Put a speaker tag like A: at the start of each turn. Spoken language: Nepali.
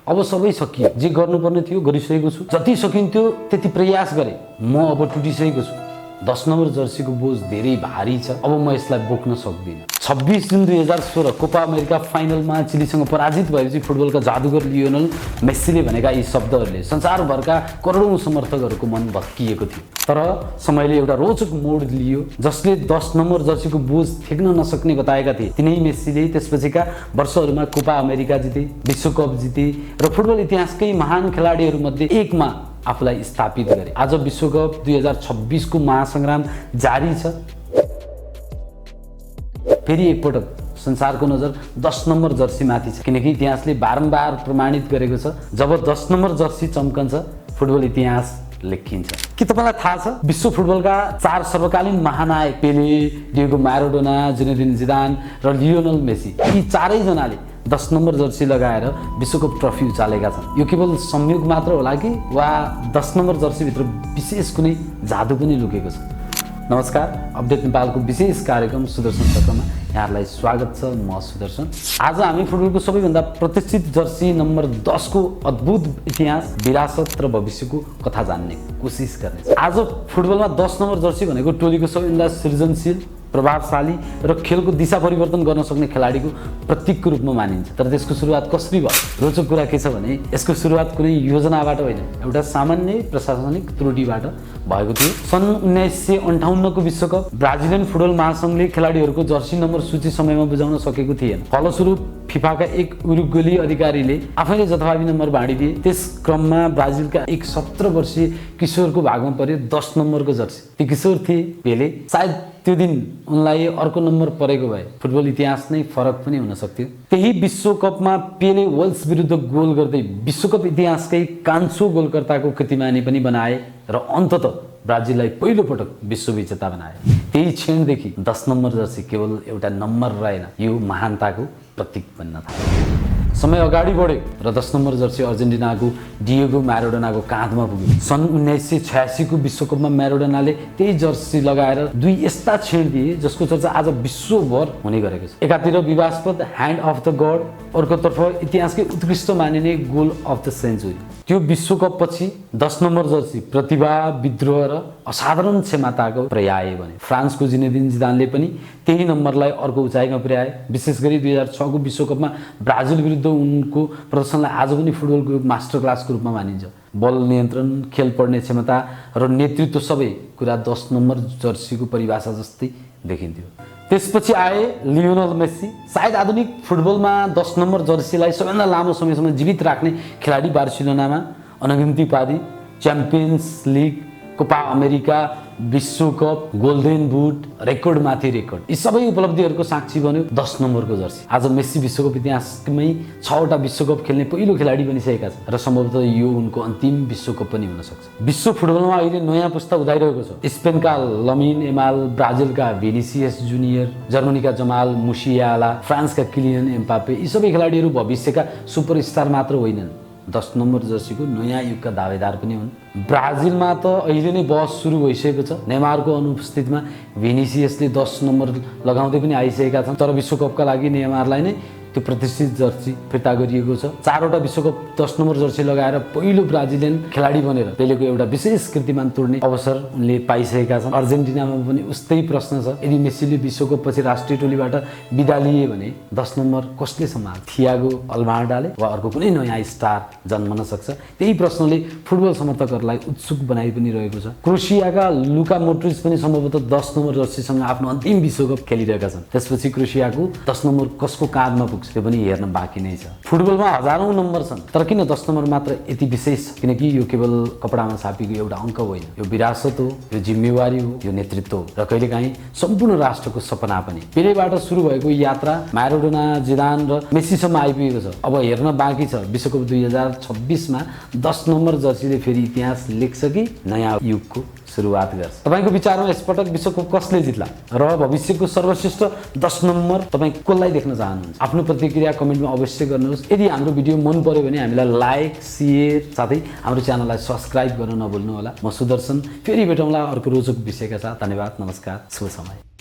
A: अब सबै सकियो, जे गर्नुपर्ने थियो गरिसकेको छु, जति सकिन्थ्यो त्यति प्रयास गरे। म अब टुटिसकेको छु। 10 नम्बर जर्सीको बोझ धेरै भारी छ, अब म यसलाई बोक्न सक्दिनँ। 26 जुन 2016 कोपा अमेरिका फाइनलमा चिलीसँग पराजित भएपछि फुटबलका जादुगर लियोनल मेस्सीले भनेका यी शब्दहरूले संसारभरका करोडौं समर्थकहरूको मन भत्किएको थियो। तर समयले एउटा रोचक मोड लियो। जसले 10 नम्बर जर्सीको बोझ ठेक्न नसक्ने बताएका थिए, तिनै मेस्सीले त्यसपछिका वर्षहरूमा कोपा अमेरिका जिते, विश्वकप जिते र फुटबल इतिहासकै महान खेलाडीहरूमध्ये एकमा आफूलाई स्थापित गरे। आज विश्वकप 2026 को महासंग्राम जारी छ। फेरि एकपटक संसारको नजर 10 नम्बर जर्सी माथि छ, किनकि इतिहासले बारम्बार प्रमाणित गरेको छ, जब 10 नम्बर जर्सी चम्कन्छ फुटबल इतिहास लेखिन्छ। के तपाईलाई थाहा छ विश्व फुटबलका 4 सर्वकालीन महानायक पेले, डिएगो म्याराडोना, जिनेदिन जिदान र लियोनल मेसी, यी चारै जनाले 10 नम्बर जर्सी लगाएर विश्वकप ट्रफी उचालेका छन्। यो केवल संयोग मात्र होला कि वा 10 नम्बर जर्सी भित्र विशेष कुनै जादु पनि लुकेको छ? नमस्कार, अपडेट नेपालको विशेष कार्यक्रम सुदर्शन चक्रमा यहाँहरूलाई स्वागत छ। म सुदर्शन। आज हामी फुटबलको सबैभन्दा प्रतिष्ठित जर्सी नम्बर 10 को अद्भुत इतिहास, विरासत र भविष्यको कथा जान्ने कोसिस गर्नेछौँ। आज फुटबलमा 10 नम्बर जर्सी भनेको टोलीको सबैभन्दा सृजनशील, प्रभावशाली र खेलको दिशा परिवर्तन गर्न सक्ने खेलाडीको प्रतीकको रूपमा मानिन्छ। तर त्यसको सुरुवात कसरी भयो? रोचक कुरा के छ भने यसको सुरुवात कुनै योजनाबाट होइन, एउटा सामान्य प्रशासनिक त्रुटिबाट भएको थियो। सन् 1958 को विश्वकप ब्राजिलियन फुटबल महासंघले खेलाडीहरूको जर्सी नम्बर सूची समयमा बुझाउन सकेको थिएन। फलस्वरूप फिफाका एक उरुग्वेली अधिकारीले आफैले जथाभावी नम्बर बाँडिदिए। त्यस क्रममा ब्राजिलका एक 17 वर्षीय किशोरको भागमा पर्यो 10 नम्बरको जर्सी। ती किशोर थिए पेले। सायद त्यो दिन उनलाई अर्को नम्बर परेको भए फुटबल इतिहास नै फरक पनि हुन सक्थ्यो। त्यही विश्वकपमा पेले वेल्स विरुद्ध गोल गर्दै विश्वकप इतिहासकै कान्छो गोलकर्ताको कीर्तिमानी पनि बनाए र अन्ततः ब्राजिललाई पहिलो पटक विश्व विजेता बनाए। त्यही क्षणदेखि 10 नम्बर जर्सी केवल एउटा नम्बर रहेन, यो महानताको प्रतीक बन्न थाल्यो। समय अगाडि बढ्यो र 10 नम्बर जर्सी अर्जेन्टिनाको डिएगो म्याराडोनाको काँधमा पुग्यो। सन् 1986 को विश्वकपमा म्याराडोनाले त्यही जर्सी लगाएर 2 यस्ता क्षण दिए जसको चर्चा आज विश्वभर हुने गरेको छ। एकातिर विवादास्पद ह्यान्ड अफ द गड, अर्कोतर्फ इतिहासकै उत्कृष्ट मानिने गोल अफ द सेन्चुरी। त्यो विश्वकप पछि 10 नम्बर जर्सी प्रतिभा, विद्रोह र असाधारण क्षमताको पर्याय बन्यो। फ्रान्सको जिनेदिन जिदानले पनि त्यही नम्बरलाई अर्को उचाइमा पुर्याए। विशेष गरी 2006 को विश्वकपमा ब्राजिल विरुद्ध उनको प्रदर्शनलाई आज पनि फुटबलको मास्टर क्लासको रूपमा मानिन्छ। बल नियन्त्रण, खेल पढ्ने क्षमता र नेतृत्व सबै कुरा 10 नम्बर जर्सीको परिभाषा जस्तै देखिन्थ्यो। त्यसपछि आए लियोनल मेसी। सायद आधुनिक फुटबलमा 10 नम्बर जर्सीलाई सबैभन्दा लामो समयसम्म जीवित राख्ने खेलाडी। बार्सिलोनामा अनगिन्ती उपाधि, च्याम्पियन्स लिग, कोपा अमेरिका, विश्वकप, गोल्डन बुट, रेकर्डमाथि रेकर्ड, यी सबै उपलब्धिहरूको साक्षी बन्यो 10 नम्बरको जर्सी। आज मेसी विश्वकप इतिहासमै 6वटा विश्वकप खेल्ने पहिलो खेलाडी बनिसकेका छन् र सम्भवतः यो उनको अन्तिम विश्वकप पनि हुन सक्छ। विश्व फुटबलमा अहिले नयाँ पुस्ता उदाइरहेको छ। स्पेनका लमिन एमाल, ब्राजिलका भिनिसियस जुनियर, जर्मनीका जमाल मुसियाला, फ्रान्सका किलियन एम्बापे, यी सबै खेलाडीहरू भविष्यका सुपरस्टार मात्र होइनन्, 10 नम्बर जर्सीको नयाँ युगका दावेदार पनि हुन्। ब्राजिलमा त अहिले नै बहस सुरु भइसकेको छ। नेमारको अनुपस्थितिमा भिनिसियसले 10 नम्बर लगाउँदै पनि आइसकेका छन्। तर विश्वकपका लागि नेमारलाई नै त्यो प्रतिष्ठित जर्सी फिर्ता गरिएको छ। 4वटा विश्वकप 10 नम्बर जर्सी लगाएर पहिलो ब्राजिलियन खेलाडी बनेर पेलेको एउटा विशेष कीर्तिमान तोड्ने अवसर उनले पाइसकेका छन्। अर्जेन्टिनामा पनि उस्तै प्रश्न छ। यदि मेसीले विश्वकप पछि राष्ट्रिय टोलीबाट बिदा लिए भने 10 नम्बर कसले सम्हाल्छ? थियागो अल्भार्डाले वा अर्को कुनै नयाँ स्टार जन्मन सक्छ? त्यही प्रश्नले फुटबल समर्थकहरूलाई उत्सुक बनाइ पनि रहेको छ। क्रोएसियाका लुका मोड्रिच पनि सम्भवतः 10 नम्बर जर्सीसँग आफ्नो अन्तिम विश्वकप खेलिरहेका छन्। त्यसपछि क्रोएसियाको 10 नम्बर कसको काँधमा पुग्छ त्यो पनि हेर्न बाँकी नै छ। फुटबलमा हजारौं नम्बर छन्, तर किन 10 नम्बर मात्र यति विशेष छ? किनकि यो केवल कपडामा छापिएको एउटा अङ्क होइन, यो विरासत हो, यो जिम्मेवारी हो, यो नेतृत्व हो र कहिलेकाहीँ सम्पूर्ण राष्ट्रको सपना पनि। पेलेबाट सुरु भएको यात्रा म्याराडोना, जिदान र मेसीसम्म आइपुगेको छ। अब हेर्न बाँकी छ विश्वकप 2026 मा 10 नम्बर जर्सीले फेरि इतिहास लेख्छ कि नयाँ युगको सुरुवात गर्छ। तपाईको विचारमा यसपटक विश्वकप कसले जित्ला र भविष्यको सर्वश्रेष्ठ 10 नम्बर तपाईँ कसलाई देख्न चाहनुहुन्छ? आफ्नो प्रतिक्रिया कमेन्टमा अवश्य गर्नुहोस्। यदि हाम्रो भिडियो मन पर्यो भने हामीलाई लाइक, शेयर साथै हाम्रो च्यानललाई सब्स्क्राइब गर्न नभुल्नु होला। म सुदर्शन, फेरि भेटौँला अर्को रोचक विषयका साथ। धन्यवाद, नमस्कार, शुभ समय।